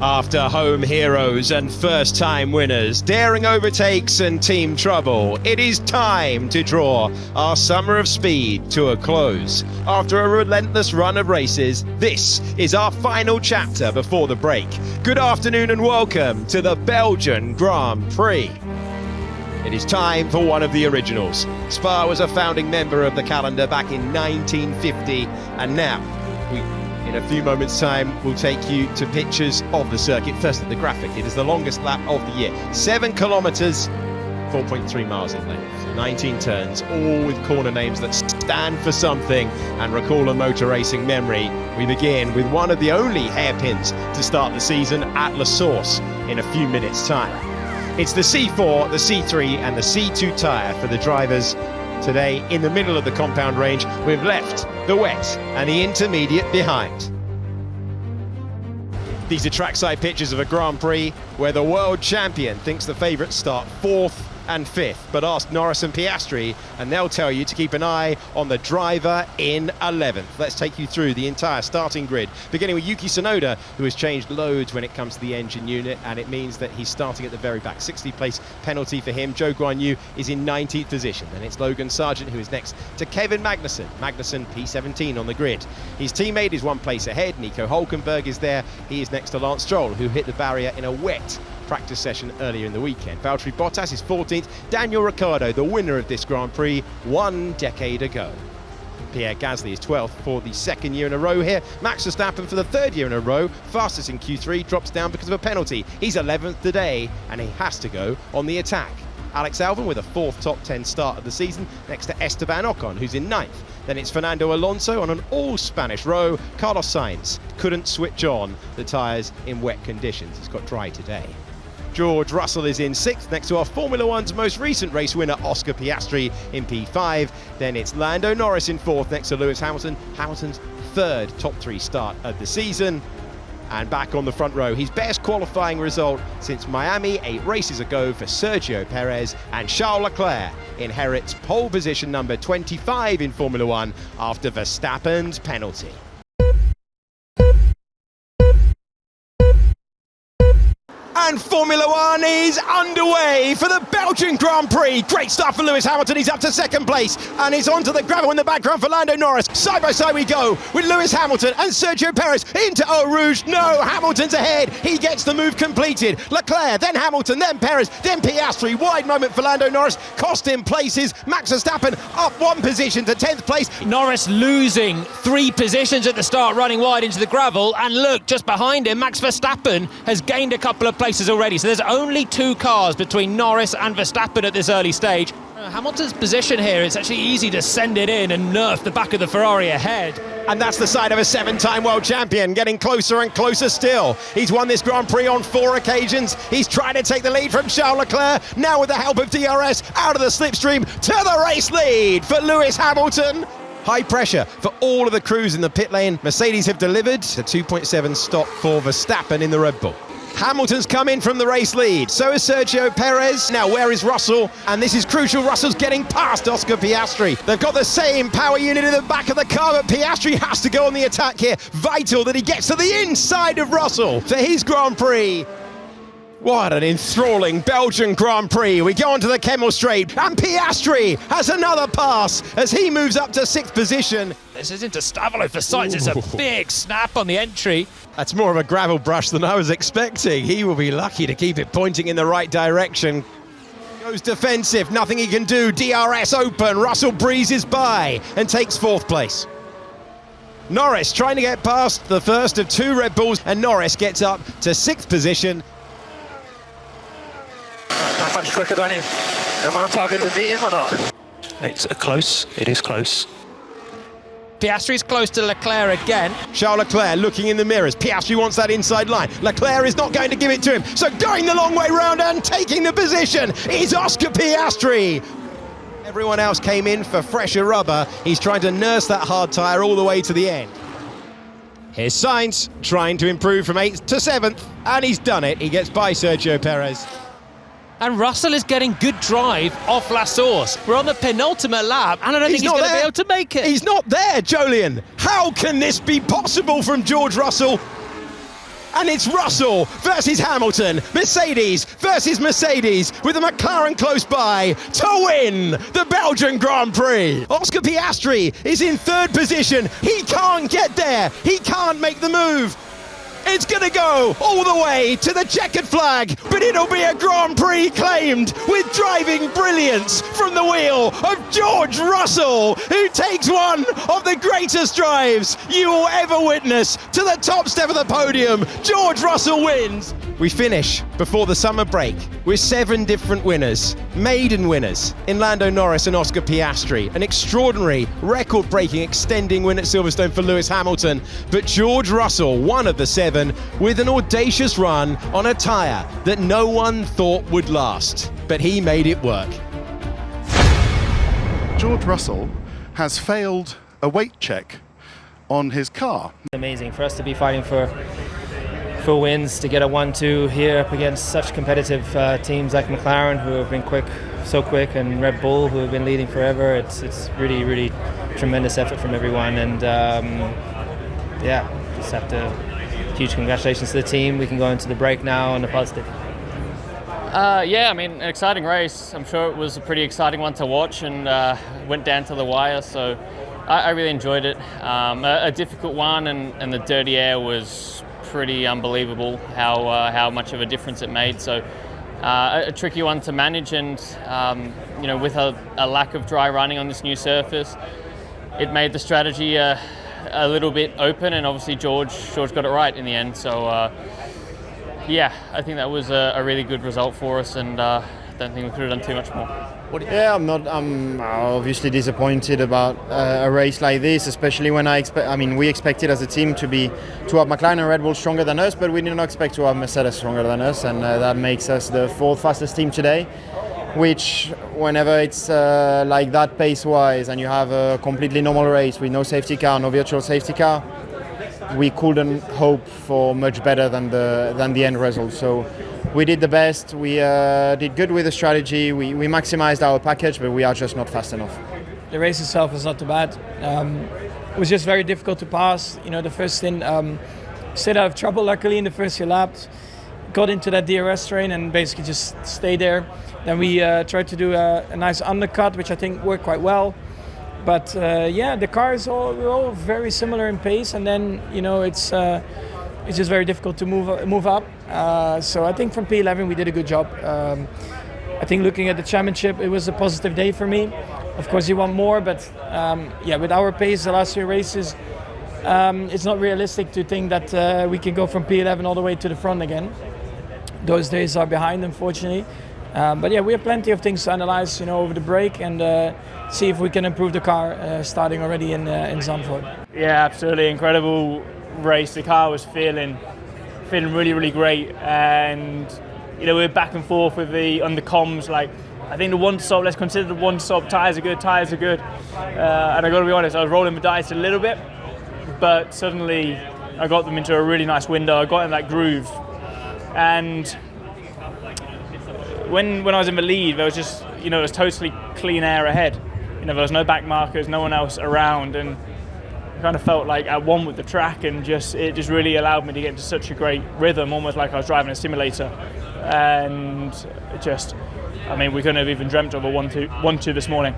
After home heroes and first-time winners, daring overtakes and team trouble, it is time to draw our summer of speed to a close. After a relentless run of races, this is our final chapter before the break. Good afternoon and welcome to the Belgian Grand Prix. It is time for one of the originals. Spa was a founding member of the calendar back in 1950, and now in a few moments' time, we'll take you to pictures of the circuit. First at the graphic, it is the longest lap of the year. 7 kilometres, 4.3 miles in length. 19 turns, all with corner names that stand for something and recall a motor racing memory. We begin with one of the only hairpins to start the season at La Source in a few minutes' time. It's the C4, the C3 and the C2 tyre for the drivers today in the middle of the compound range. We've left the wet and the intermediate behind. These are trackside pictures of a Grand Prix where the world champion thinks the favourites start 4th and 5th, but ask Norris and Piastri and they'll tell you to keep an eye on the driver in 11th. Let's take you through the entire starting grid, beginning with Yuki Tsunoda, who has changed loads when it comes to the engine unit, and it means that he's starting at the very back. 60th place penalty for him. Zhou Guanyu is in 19th position. Then it's Logan Sargent who is next to Kevin Magnussen. Magnussen P17 on the grid. His teammate is one place ahead. Nico Hülkenberg is there. He is next to Lance Stroll, who hit the barrier in a wet practice session earlier in the weekend. Valtteri Bottas is 14th. Daniel Ricciardo, the winner of this Grand Prix 1 decade ago. Pierre Gasly is 12th for the second year in a row here. Max Verstappen for the third year in a row, fastest in Q3, drops down because of a penalty. He's 11th today and he has to go on the attack. Alex Albon with a 4th top 10 start of the season, next to Esteban Ocon, who's in 9th. Then it's Fernando Alonso on an all-Spanish row. Carlos Sainz couldn't switch on the tyres in wet conditions. It's got dry today. George Russell is in 6th, next to our Formula One's most recent race winner, Oscar Piastri, in P5. Then it's Lando Norris in 4th, next to Lewis Hamilton. Hamilton's 3rd top 3 start of the season. And back on the front row, his best qualifying result since Miami 8 races ago for Sergio Perez, and Charles Leclerc inherits pole position number 25 in Formula One after Verstappen's penalty. And Formula One is underway for the Belgian Grand Prix. Great start for Lewis Hamilton. He's up to 2nd place and he's onto the gravel in the background for Lando Norris. Side by side we go with Lewis Hamilton and Sergio Perez into Eau Rouge. No, Hamilton's ahead. He gets the move completed. Leclerc, then Hamilton, then Perez, then Piastri. Wide moment for Lando Norris. Cost him places. Max Verstappen up 1 position to 10th place. Norris losing 3 positions at the start, running wide into the gravel. And look, just behind him, Max Verstappen has gained a couple of places already, so there's only 2 cars between Norris and Verstappen at this early stage. Hamilton's position here, it's actually easy to send it in and nerf the back of the Ferrari ahead. And that's the side of a 7-time world champion, getting closer and closer still. He's won this Grand Prix on 4 occasions. He's trying to take the lead from Charles Leclerc, now with the help of DRS, out of the slipstream to the race lead for Lewis Hamilton. High pressure for all of the crews in the pit lane. Mercedes have delivered a 2.7 stop for Verstappen in the Red Bull. Hamilton's come in from the race lead, so is Sergio Perez. Now where is Russell? And this is crucial, Russell's getting past Oscar Piastri. They've got the same power unit in the back of the car, but Piastri has to go on the attack here. Vital that he gets to the inside of Russell for his Grand Prix. What an enthralling Belgian Grand Prix. We go on to the Kemmel Straight and Piastri has another pass as he moves up to 6th position. This is into Stavolo for Sainz. It's a big snap on the entry. That's more of a gravel brush than I was expecting. He will be lucky to keep it pointing in the right direction. Goes defensive, nothing he can do. DRS open, Russell breezes by and takes 4th place. Norris trying to get past the first of 2 Red Bulls, and Norris gets up to 6th position. How much quicker than him? Am I on target to beat him or not? It's close, it is close. Piastri's close to Leclerc again. Charles Leclerc looking in the mirrors. Piastri wants that inside line. Leclerc is not going to give it to him. So going the long way round and taking the position is Oscar Piastri. Everyone else came in for fresher rubber. He's trying to nurse that hard tyre all the way to the end. Here's Sainz trying to improve from 8th to 7th, and he's done it. He gets by Sergio Perez. And Russell is getting good drive off La Source. We're on the penultimate lap, and I don't think he's going to be able to make it. He's not there, Jolien. How can this be possible from George Russell? and it's Russell versus Hamilton, Mercedes versus Mercedes, with a McLaren close by to win the Belgian Grand Prix. Oscar Piastri is in third position. He can't get there. He can't make the move. It's going to go all the way to the checkered flag, but it'll be a Grand Prix claimed with driving brilliance from the wheel of George Russell, who takes one of the greatest drives you will ever witness to the top step of the podium. George Russell wins. We finish before the summer break with 7 different winners, maiden winners in Lando Norris and Oscar Piastri. An extraordinary, record-breaking, extending win at Silverstone for Lewis Hamilton. But George Russell, one of the 7, with an audacious run on a tyre that no one thought would last. But he made it work. George Russell has failed a weight check on his car. Amazing for us to be fighting for wins, to get a 1-2 here up against such competitive teams like McLaren, who have been so quick, and Red Bull, who have been leading forever. It's really, really tremendous effort from everyone, and just have to huge congratulations to the team. We can go into the break now on the positive. Yeah, I mean, an exciting race. I'm sure it was a pretty exciting one to watch, and went down to the wire, so I really enjoyed it. A difficult one, and the dirty air was pretty unbelievable how much of a difference it made. So a tricky one to manage, and with a lack of dry running on this new surface, it made the strategy a little bit open, and obviously George got it right in the end. So I think that was a really good result for us, and don't think we could have done too much more. Yeah, I'm obviously disappointed about a race like this, especially when we expected as a team to have McLaren and Red Bull stronger than us, but we did not expect to have Mercedes stronger than us, and that makes us the 4th fastest team today, which whenever it's like that pace-wise and you have a completely normal race with no safety car, no virtual safety car, we couldn't hope for much better than the end result. So we did the best. We did good with the strategy. We maximized our package, but we are just not fast enough. The race itself was not too bad. It was just very difficult to pass. The first stint, stayed out of trouble luckily in the first few laps. Got into that DRS train and basically just stayed there. Then we tried to do a nice undercut, which I think worked quite well. But the cars we're all very similar in pace, and then it's just very difficult to move up. So I think from P11 we did a good job. I think looking at the championship, it was a positive day for me. Of course you want more, but with our pace the last few races, it's not realistic to think that we can go from P11 all the way to the front again. Those days are behind, unfortunately. But we have plenty of things to analyze, over the break, and see if we can improve the car starting already in Zandvoort. Yeah, absolutely incredible race. The car was feeling really, really great, and we're back and forth with on the comms. Like, I think the one stop, let's consider the one stop. Tyres are good. And I got to be honest, I was rolling the dice a little bit, but suddenly I got them into a really nice window. I got in that groove, and when I was in the lead, there was just it was totally clean air ahead. There was no back markers, no one else around, and I kind of felt like at one with the track, and it just really allowed me to get into such a great rhythm, almost like I was driving a simulator. And we couldn't have even dreamt of a 1-2 this morning.